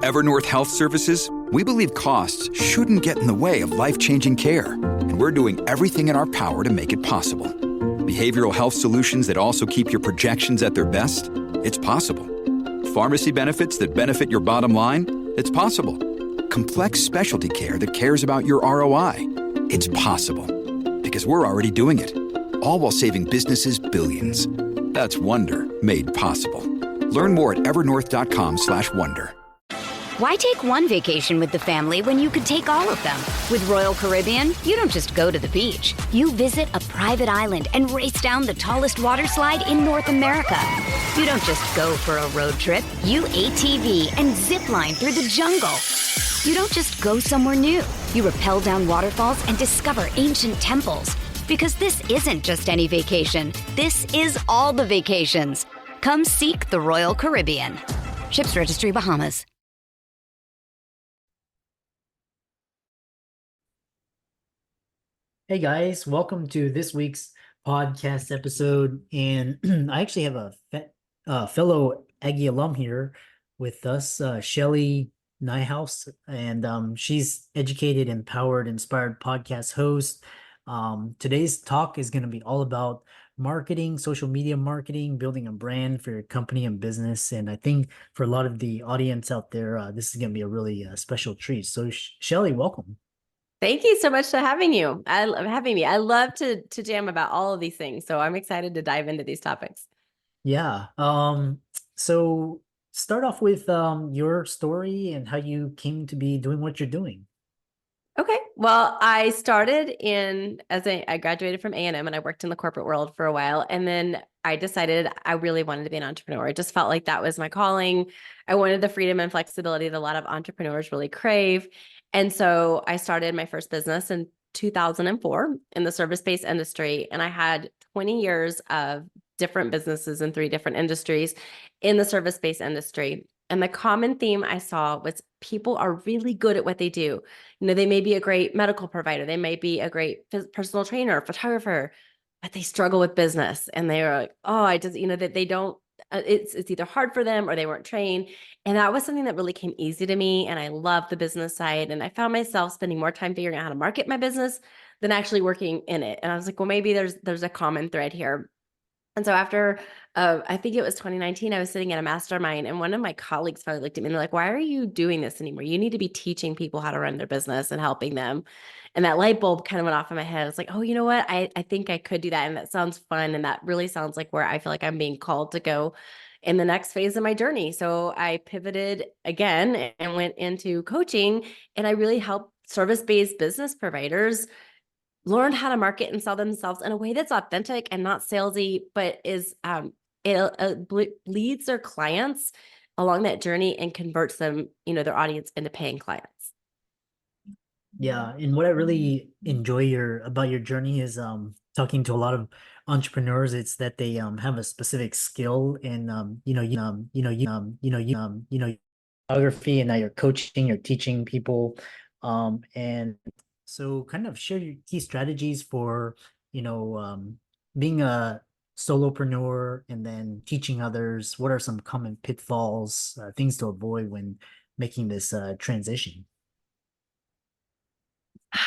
Evernorth Health Services, we believe costs shouldn't get in the way of life-changing care, and we're doing everything in our power to make it possible. Behavioral health solutions that also keep your projections at their best? It's possible. Pharmacy benefits that benefit your bottom line? It's possible. Complex specialty care that cares about your ROI? It's possible. Because we're already doing it. All while saving businesses billions. That's Wonder made possible. Learn more at evernorth.com/wonder. Why take one vacation with the family when you could take all of them? With Royal Caribbean, you don't just go to the beach. You visit a private island and race down the tallest water slide in North America. You don't just go for a road trip. You ATV and zip line through the jungle. You don't just go somewhere new. You rappel down waterfalls and discover ancient temples. Because this isn't just any vacation. This is all the vacations. Come seek the Royal Caribbean. Ships Registry, Bahamas. Hey guys, welcome to this week's podcast episode. And I actually have a fellow Aggie alum here with us, Shelly Niehaus, and she's educated, empowered, inspired podcast host. Today's talk is going to be all about marketing, social media marketing, building a brand for your company and business. And I think for a lot of the audience out there, this is going to be a really special treat. So Shelly, welcome. Thank you so much for having me. I love to jam about all of these things. So I'm excited to dive into these topics. Yeah. So start off with your story and how you came to be doing what you're doing. Okay. Well, I started I graduated from A&M and I worked in the corporate world for a while. And then I decided I really wanted to be an entrepreneur. I just felt like that was my calling. I wanted the freedom and flexibility that a lot of entrepreneurs really crave. And so I started my first business in 2004 in the service-based industry. And I had 20 years of different businesses in 3 different industries in the service-based industry. And the common theme I saw was people are really good at what they do. You know, they may be a great medical provider. They may be a great personal trainer, photographer, but they struggle with business. And they are like, oh, that they don't, it's either hard for them or they weren't trained. And that was something that really came easy to me. And I loved the business side. And I found myself spending more time figuring out how to market my business than actually working in it. And I was like, well, maybe there's a common thread here. And so after, I think it was 2019, I was sitting at a mastermind and one of my colleagues finally looked at me and they're like, why are you doing this anymore? You need to be teaching people how to run their business and helping them. And that light bulb kind of went off in my head. I was like, oh, you know what? I think I could do that. And that sounds fun. And that really sounds like where I feel like I'm being called to go in the next phase of my journey. So I pivoted again and went into coaching, and I really help service-based business providers learn how to market and sell themselves in a way that's authentic and not salesy, but is it leads their clients along that journey and converts them, their audience into paying clients. Yeah, and what I really enjoy about your journey is talking to a lot of entrepreneurs. It's that they have a specific skill in photography, and now you're coaching, you're teaching people, and so kind of share your key strategies for being a solopreneur and then teaching others. What are some common pitfalls, things to avoid when making this transition?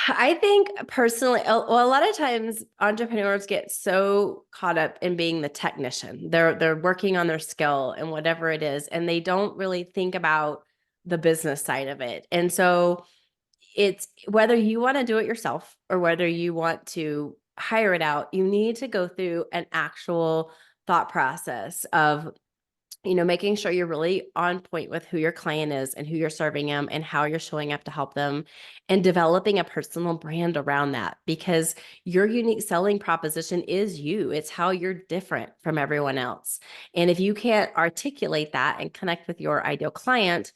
I think personally, a lot of times entrepreneurs get so caught up in being the technician. They're working on their skill and whatever it is, and they don't really think about the business side of it. And so it's whether you want to do it yourself or whether you want to hire it out, you need to go through an actual thought process of making sure you're really on point with who your client is and who you're serving them and how you're showing up to help them, and developing a personal brand around that, because your unique selling proposition is you. It's how you're different from everyone else. And if you can't articulate that and connect with your ideal client,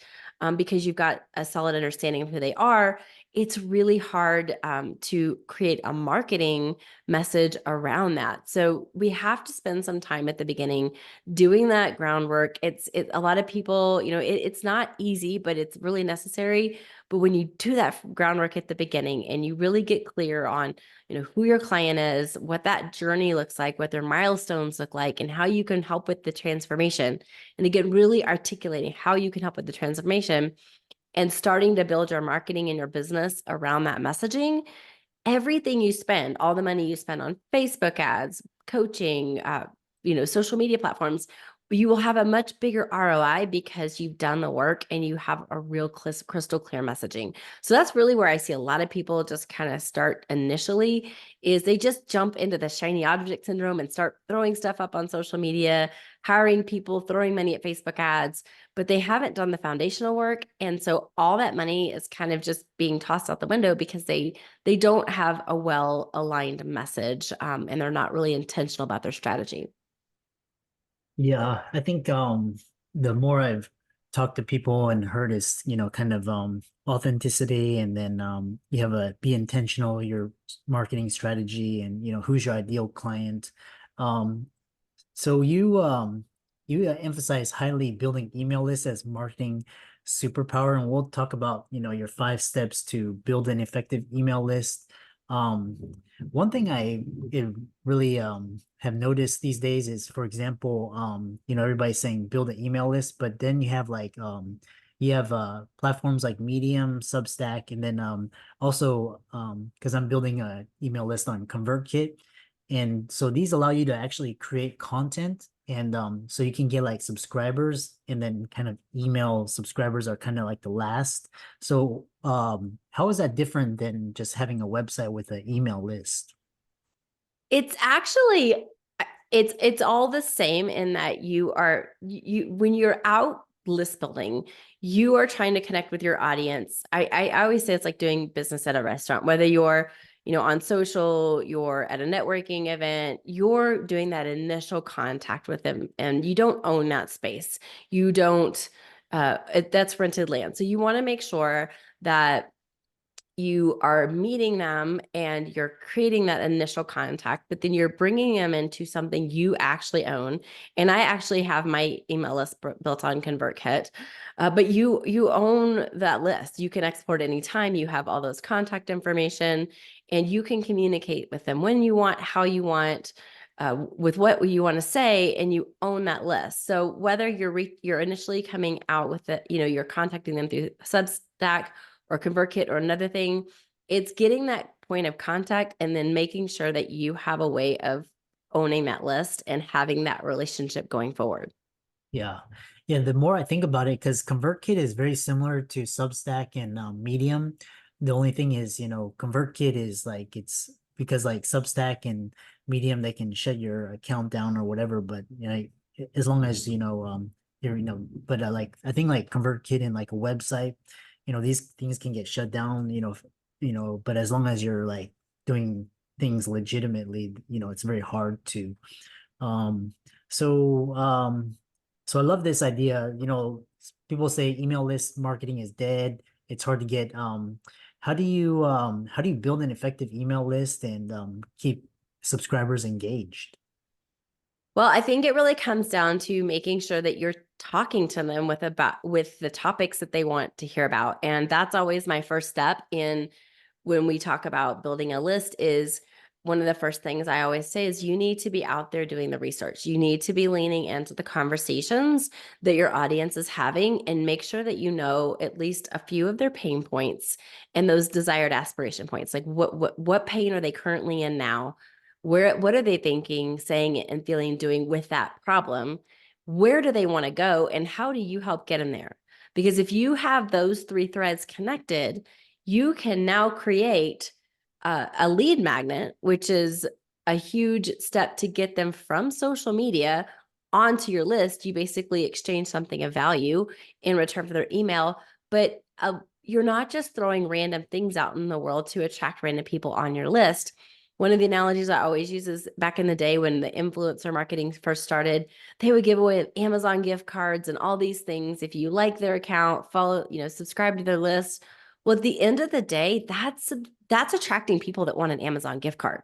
because you've got a solid understanding of who they are, it's really hard to create a marketing message around that. So we have to spend some time at the beginning doing that groundwork. It's a lot of people, it's not easy, but it's really necessary. But when you do that groundwork at the beginning and you really get clear on, who your client is, what that journey looks like, what their milestones look like, and how you can help with the transformation. And again, really articulating how you can help with the transformation and starting to build your marketing and your business around that messaging. Everything you spend, all the money you spend on Facebook ads, coaching, social media platforms, you will have a much bigger ROI because you've done the work and you have a real crystal clear messaging. So that's really where I see a lot of people just kind of start initially, is they just jump into the shiny object syndrome and start throwing stuff up on social media, hiring people, throwing money at Facebook ads, but they haven't done the foundational work. And so all that money is kind of just being tossed out the window because they don't have a well-aligned message, and they're not really intentional about their strategy. Yeah, I think the more I've talked to people and heard is, kind of authenticity, and then you have a be intentional your marketing strategy, and who's your ideal client. Um so you emphasize highly building email lists as marketing superpower, and we'll talk about, your 5 steps to build an effective email list. Um One thing really have noticed these days is, for example, everybody's saying build an email list, but then you have platforms like Medium, Substack, and then also because I'm building a email list on ConvertKit. And so these allow you to actually create content, and so you can get like subscribers, and then kind of email subscribers are kind of like the last. So how is that different than just having a website with an email list? It's actually, it's all the same in that you when you're out list building, you are trying to connect with your audience. I always say it's like doing business at a restaurant, whether you're, on social, you're at a networking event, you're doing that initial contact with them, and you don't own that space. You don't, that's rented land. So you want to make sure that you are meeting them and you're creating that initial contact, but then you're bringing them into something you actually own. And I actually have my email list built on ConvertKit, but you own that list. You can export anytime. You have all those contact information, and you can communicate with them when you want, how you want, with what you want to say, and you own that list. So whether you're initially coming out with it, you're contacting them through Substack or ConvertKit or another thing, it's getting that point of contact and then making sure that you have a way of owning that list and having that relationship going forward. Yeah. Yeah. The more I think about it, because ConvertKit is very similar to Substack and Medium. The only thing is, ConvertKit is like, it's because like Substack and Medium, they can shut your account down or whatever. But, as long as, you're, but like, I think like ConvertKit and like a website, these things can get shut down, but as long as you're like doing things legitimately, it's very hard to. Um, so, so I love this idea. People say email list marketing is dead. It's hard to get. How do you build an effective email list and keep subscribers engaged? Well, I think it really comes down to making sure that you're talking to them with the topics that they want to hear about. And that's always my first step in when we talk about building a list. Is one of the first things I always say is you need to be out there doing the research. You need to be leaning into the conversations that your audience is having, and make sure that you know at least a few of their pain points and those desired aspiration points. Like what pain are they currently in now? What are they thinking, saying, and feeling, doing with that problem? Where do they want to go, and how do you help get them there? Because if you have those 3 threads connected, you can now create a lead magnet, which is a huge step to get them from social media onto your list. You basically exchange something of value in return for their email, but you're not just throwing random things out in the world to attract random people on your list. One of the analogies I always use is back in the day when the influencer marketing first started, they would give away Amazon gift cards and all these things. If you like their account, follow, subscribe to their list. Well, at the end of the day, that's attracting people that want an Amazon gift card.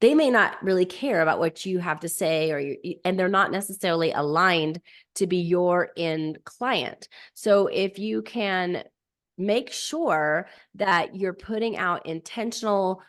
They may not really care about what you have to say, and they're not necessarily aligned to be your end client. So if you can make sure that you're putting out intentional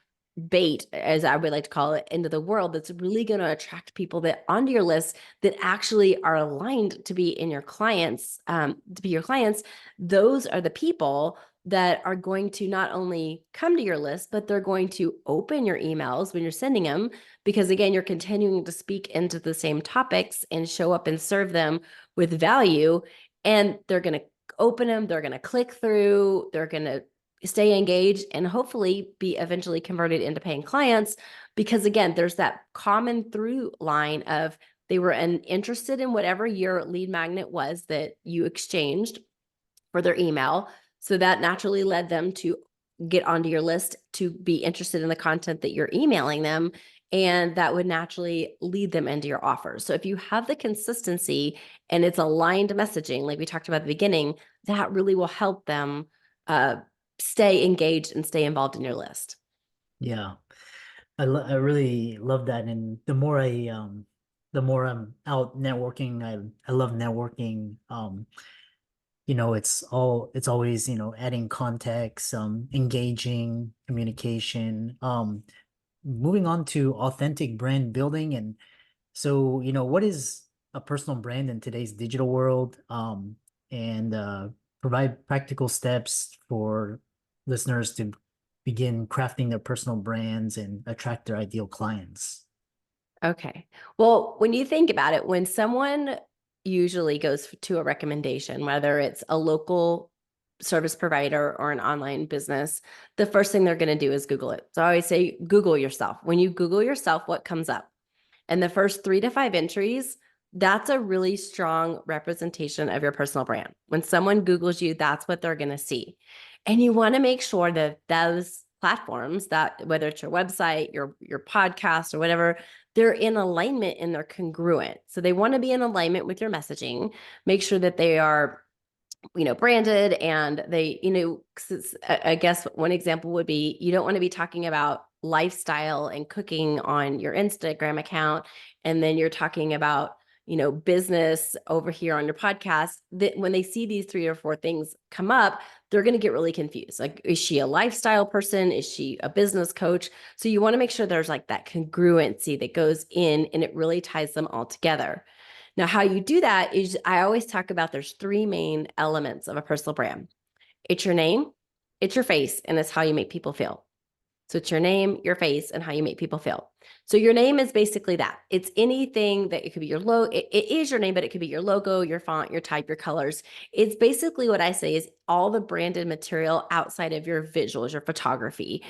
bait, as I would like to call it, into the world, that's really going to attract people that onto your list that actually are aligned to be in your clients, to be your clients. Those are the people that are going to not only come to your list, but they're going to open your emails when you're sending them, because again, you're continuing to speak into the same topics and show up and serve them with value. And they're going to open them, they're going to click through, they're going to stay engaged, and hopefully be eventually converted into paying clients. Because again, there's that common through line of they were interested in whatever your lead magnet was that you exchanged for their email. So that naturally led them to get onto your list, to be interested in the content that you're emailing them. And that would naturally lead them into your offers. So if you have the consistency and it's aligned messaging, like we talked about at the beginning, that really will help them stay engaged and stay involved in your list. Yeah. I really love that. And the more the more I'm out networking, I love networking. It's always, adding context, engaging communication, moving on to authentic brand building. And so, what is a personal brand in today's digital world? And provide practical steps for listeners to begin crafting their personal brands and attract their ideal clients. Okay. Well, when you think about it, when someone usually goes to a recommendation, whether it's a local service provider or an online business, the first thing they're going to do is Google it. So I always say, Google yourself. When you Google yourself, what comes up? And the first 3 to 5 entries, that's a really strong representation of your personal brand. When someone Googles you, that's what they're going to see. And you want to make sure that those platforms, that whether it's your website, your podcast or whatever, they're in alignment and they're congruent. So they want to be in alignment with your messaging. Make sure that they are branded, and they, I guess one example would be, you don't want to be talking about lifestyle and cooking on your Instagram account, and then you're talking about, business over here on your podcast. That when they see these 3 or 4 things come up, they're going to get really confused. Like, is she a lifestyle person? Is she a business coach? So you want to make sure there's like that congruency that goes in, and it really ties them all together. Now, how you do that is, I always talk about there's 3 main elements of a personal brand. It's your name, it's your face, and it's how you make people feel. So it's your name, your face, and how you make people feel. So your name is basically that. It's anything that it could be your logo. It is your name, but it could be your logo, your font, your type, your colors. It's basically what I say is all the branded material outside of your visuals, your photography.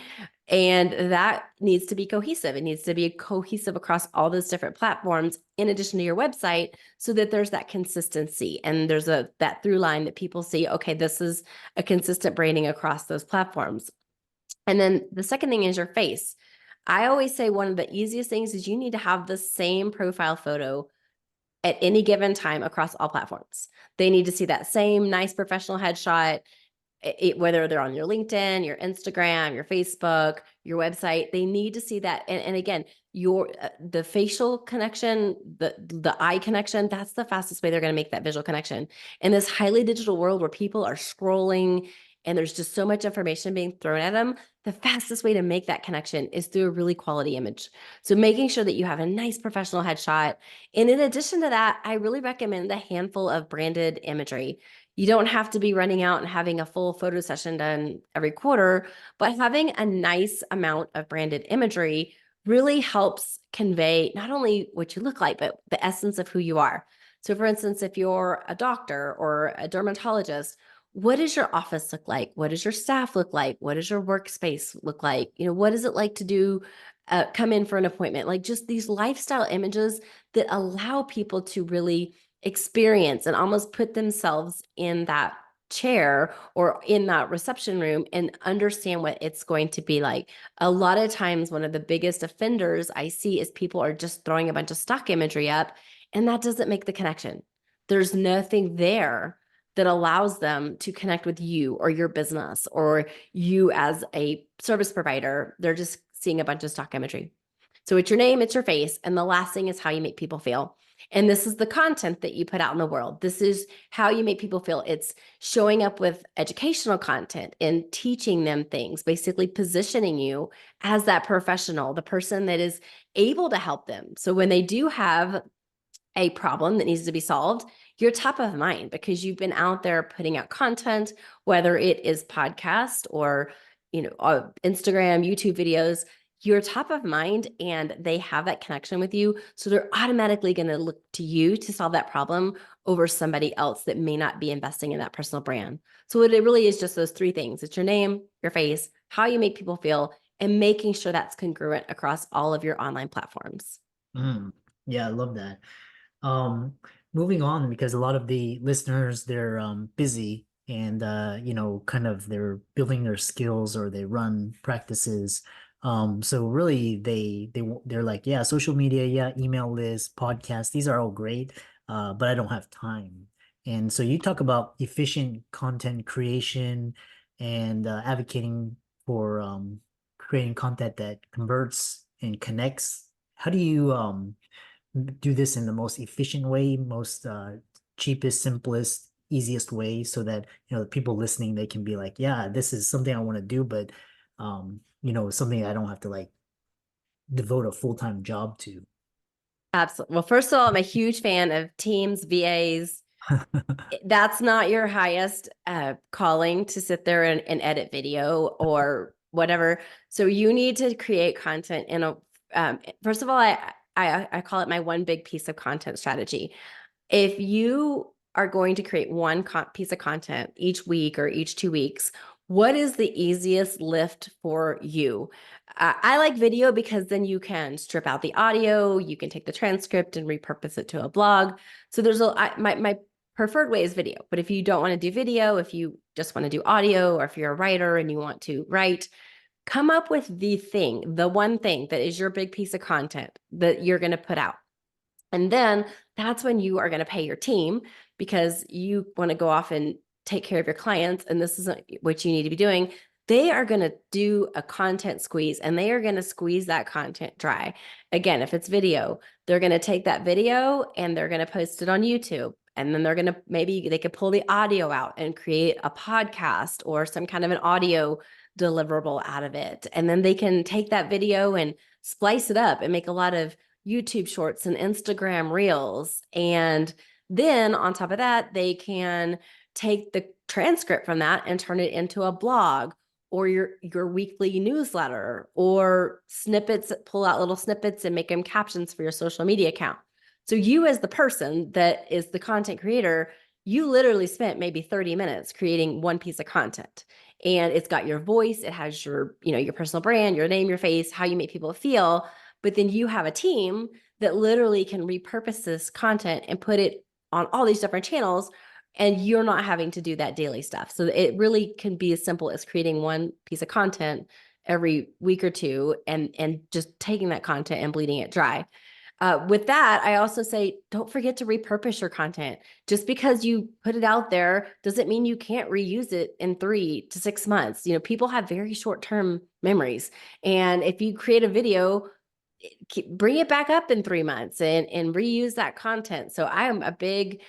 And that needs to be cohesive. It needs to be cohesive across all those different platforms, in addition to your website, so that there's that consistency and there's that through line that people see, okay, this is a consistent branding across those platforms. And then the second thing is your face. I always say one of the easiest things is you need to have the same profile photo at any given time across all platforms. They need to see that same nice professional headshot, whether they're on your LinkedIn, your Instagram, your Facebook, your website. They need to see that. And again, the facial connection, the eye connection, that's the fastest way they're going to make that visual connection. In this highly digital world where people are scrolling and there's just so much information being thrown at them, the fastest way to make that connection is through a really quality image. So making sure that you have a nice professional headshot. And in addition to that, I really recommend a handful of branded imagery. You don't have to be running out and having a full photo session done every quarter, but having a nice amount of branded imagery really helps convey not only what you look like, but the essence of who you are. So for instance, if you're a doctor or a dermatologist, what does your office look like? What does your staff look like? What does your workspace look like? What is it like to do, come in for an appointment? Like, just these lifestyle images that allow people to really experience and almost put themselves in that chair or in that reception room and understand what it's going to be like. A lot of times, one of the biggest offenders I see is people are just throwing a bunch of stock imagery up, and that doesn't make the connection. There's nothing there that allows them to connect with you or your business or you as a service provider. They're just seeing a bunch of stock imagery. So it's your name, it's your face, and the last thing is how you make people feel. And this is the content that you put out in the world. This is how you make people feel. It's showing up with educational content and teaching them things, basically positioning you as that professional, the person that is able to help them. So when they do have a problem that needs to be solved, you're top of mind because you've been out there putting out content, whether it is podcast or, Instagram, YouTube videos. You're top of mind and they have that connection with you. So they're automatically going to look to you to solve that problem over somebody else that may not be investing in that personal brand. So it really is just those three things. It's your name, your face, how you make people feel, and making sure that's congruent across all of your online platforms. Yeah, I love that. Moving on, because a lot of the listeners, they're busy and kind of they're building their skills or they run practices. So really they're like, yeah, social media, yeah, email list, podcast, these are all great, but I don't have time. And so you talk about efficient content creation and advocating for creating content that converts and connects. How do you do this in the most efficient way, most cheapest, simplest, easiest way, so that the people listening, they can be like, yeah, this is something I want to do, but something I don't have to like devote a full-time job to. Absolutely. Well, first of all, I'm a huge fan of teams, VAs. That's not your highest calling to sit there and edit video or whatever. So you need to create content in a first of all, I call it my one big piece of content strategy. If you are going to create one piece of content each week or each 2 weeks, what is the easiest lift for you? I like video because then you can strip out the audio, you can take the transcript and repurpose it to a blog. So there's my preferred way is video. But if you don't want to do video, if you just want to do audio, or if you're a writer and you want to write, come up with the one thing that is your big piece of content that you're going to put out. And then that's when you are going to pay your team because you want to go off and take care of your clients. And this isn't what you need to be doing. They are going to do a content squeeze and they are going to squeeze that content dry. Again, if it's video, they're going to take that video and they're going to post it on YouTube. And then they're going to, maybe they could pull the audio out and create a podcast or some kind of an audio deliverable out of it. And then they can take that video and splice it up and make a lot of YouTube shorts and Instagram reels. And then on top of that, they can take the transcript from that and turn it into a blog or your weekly newsletter or snippets, pull out little snippets and make them captions for your social media account. So you as the person that is the content creator, you literally spent maybe 30 minutes creating one piece of content. And it's got your voice, it has your, your personal brand, your name, your face, how you make people feel. But then you have a team that literally can repurpose this content and put it on all these different channels, and you're not having to do that daily stuff. So it really can be as simple as creating one piece of content every week or two and just taking that content and bleeding it dry. With that, I also say, don't forget to repurpose your content. Just because you put it out there doesn't mean you can't reuse it in 3 to 6 months. People have very short-term memories. And if you create a video, bring it back up in 3 months and reuse that content. So I am a big,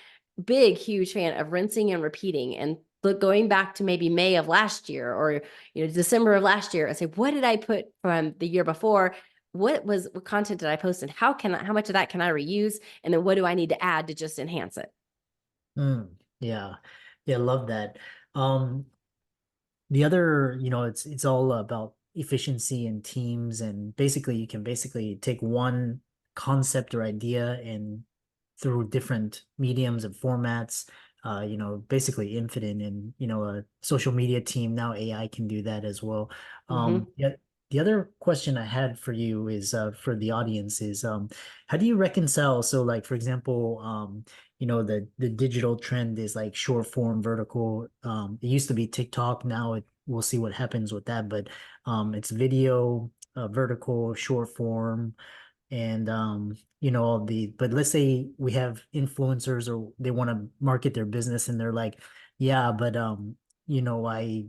huge fan of rinsing and repeating and going back to maybe May of last year or, December of last year and say, what did I put from the year before? What content did I post and how much of that can I reuse? And then what do I need to add to just enhance it? Yeah. Love that. The other, it's all about efficiency and teams, and basically you can take one concept or idea and through different mediums and formats, basically infinite. And a social media team now, AI can do that as well. Yeah. The other question I had for you is for the audience is how do you reconcile? So like, for example, the digital trend is like short form vertical. It used to be TikTok. Now we'll see what happens with that, but it's video, vertical, short form. And but let's say we have influencers or they want to market their business and they're like, Yeah, but I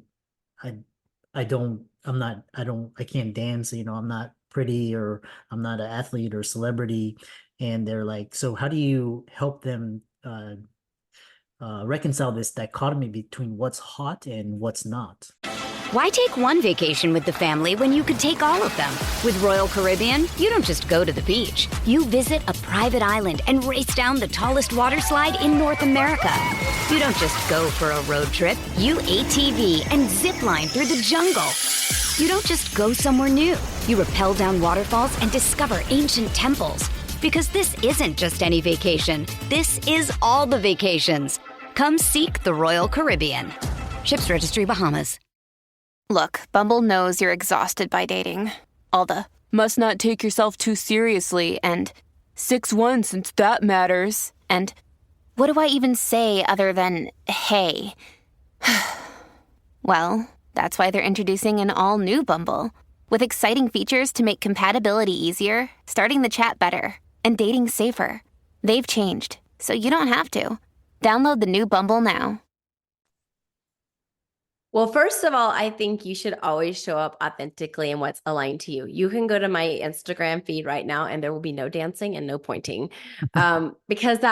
I don't I'm not I can't dance, I'm not pretty, or I'm not an athlete or celebrity, and they're like, so how do you help them reconcile this dichotomy between what's hot and what's not? Why take one vacation with the family when you could take all of them? With Royal Caribbean, you don't just go to the beach. You visit a private island and race down the tallest water slide in North America. You don't just go for a road trip. You ATV and zip line through the jungle. You don't just go somewhere new. You rappel down waterfalls and discover ancient temples. Because this isn't just any vacation. This is all the vacations. Come seek the Royal Caribbean. Ships Registry, Bahamas. Look, Bumble knows you're exhausted by dating. All the must not take yourself too seriously and 6'1" since that matters. And what do I even say other than hey? Well, that's why they're introducing an all-new Bumble with exciting features to make compatibility easier, starting the chat better, and dating safer. They've changed, so you don't have to. Download the new Bumble now. Well, first of all, I think you should always show up authentically in what's aligned to you. You can go to my Instagram feed right now and there will be no dancing and no pointing. Because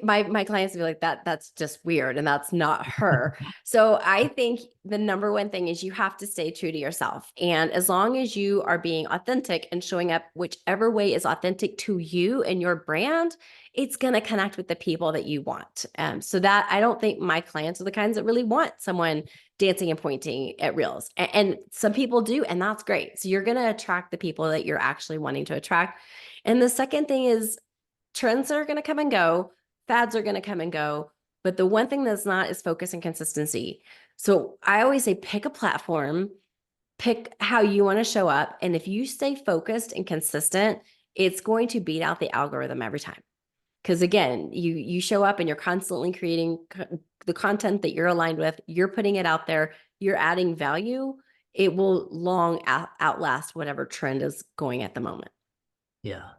my clients will be like, that's just weird and that's not her. So I think the number one thing is you have to stay true to yourself. And as long as you are being authentic and showing up whichever way is authentic to you and your brand, it's going to connect with the people that you want. So that I don't think my clients are the kinds that really want someone dancing and pointing at reels. And some people do, and that's great. So you're going to attract the people that you're actually wanting to attract. And the second thing is trends are going to come and go. Fads are going to come and go. But the one thing that's not is focus and consistency. So I always say, pick a platform, pick how you want to show up. And if you stay focused and consistent, it's going to beat out the algorithm every time. Because again, you show up and you're constantly creating the content that you're aligned with, you're putting it out there, you're adding value, it will long outlast whatever trend is going at the moment. Yeah.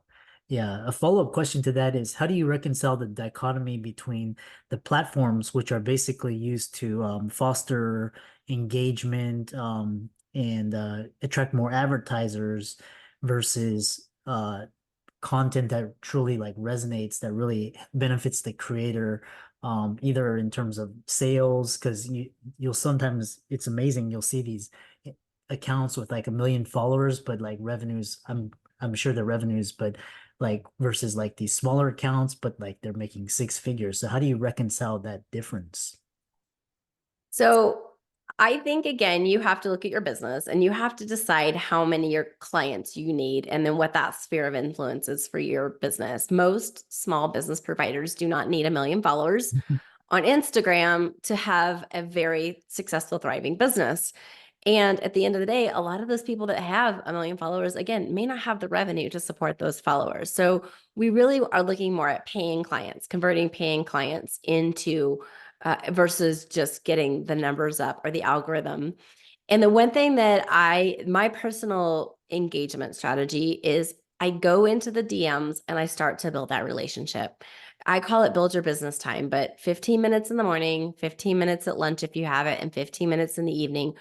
Yeah. A follow-up question to that is, how do you reconcile the dichotomy between the platforms, which are basically used to foster engagement and attract more advertisers, versus content that truly like resonates, that really benefits the creator, either in terms of sales, because you'll sometimes, it's amazing, you'll see these accounts with like 1 million followers, but like revenues, I'm sure the revenues, but like versus like these smaller accounts, but like they're making 6 figures. So how do you reconcile that difference? So I think, again, you have to look at your business and you have to decide how many your clients you need and then what that sphere of influence is for your business. Most small business providers do not need 1 million followers on Instagram to have a very successful, thriving business. And at the end of the day, a lot of those people that have 1 million followers, again, may not have the revenue to support those followers. So we really are looking more at paying clients, converting paying clients into versus just getting the numbers up or the algorithm. And the one thing that my personal engagement strategy is I go into the DMs and I start to build that relationship. I call it build your business time, but 15 minutes in the morning, 15 minutes at lunch if you have it, and 15 minutes in the evening,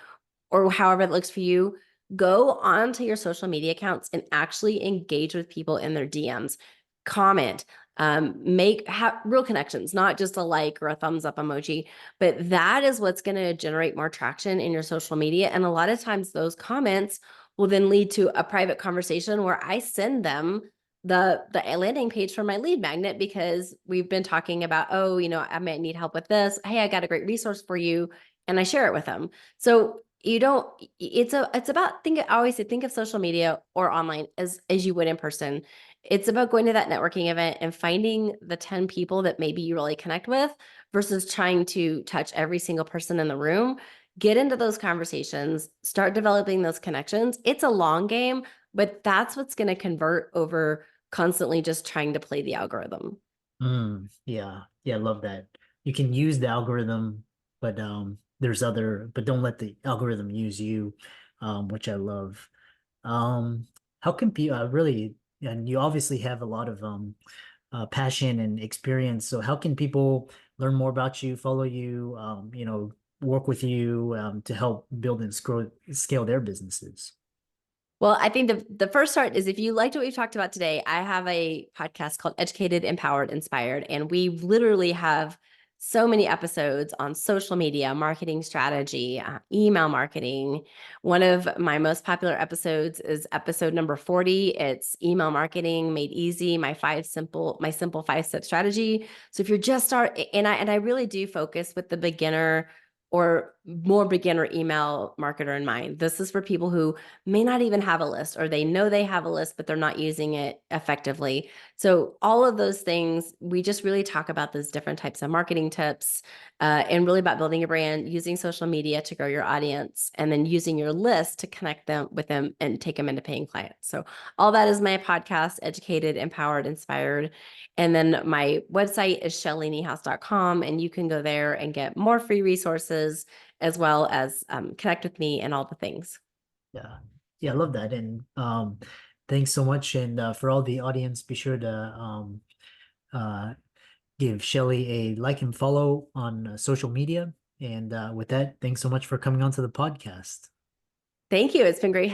or however it looks for you, go onto your social media accounts and actually engage with people in their DMs. Comment, make real connections, not just a like or a thumbs up emoji, but that is what's going to generate more traction in your social media. And a lot of times those comments will then lead to a private conversation where I send them the landing page for my lead magnet, because we've been talking about, oh, I might need help with this. Hey, I got a great resource for you. And I share it with them. So it's about, I always say, think of social media or online as you would in person. It's about going to that networking event and finding the 10 people that maybe you really connect with versus trying to touch every single person in the room. Get into those conversations, start developing those connections. It's a long game, but that's what's going to convert over constantly just trying to play the algorithm. Yeah. I love that. You can use the algorithm, but but don't let the algorithm use you, which I love. How can people really, and you obviously have a lot of passion and experience. So how can people learn more about you, follow you, work with you to help build and scale their businesses? Well, I think the first start is if you liked what we've talked about today, I have a podcast called Educated, Empowered, Inspired, and we literally have so many episodes on social media, marketing strategy, email marketing. One of my most popular episodes is episode number 40. It's email marketing made easy, my simple 5-step strategy. So if you're just and I really do focus with the beginner or more beginner email marketer in mind. This is for people who may not even have a list, or they know they have a list, but they're not using it effectively. So all of those things, we just really talk about those different types of marketing tips and really about building a brand, using social media to grow your audience, and then using your list to connect them with them and take them into paying clients. So all that is my podcast, Educated, Empowered, Inspired. And then my website is shellyniehaus.com, and you can go there and get more free resources as well as connect with me and all the things. Yeah. Yeah, I love that. And thanks so much. And for all the audience, be sure to give Shelly a like and follow on social media. And with that, thanks so much for coming on to the podcast. Thank you. It's been great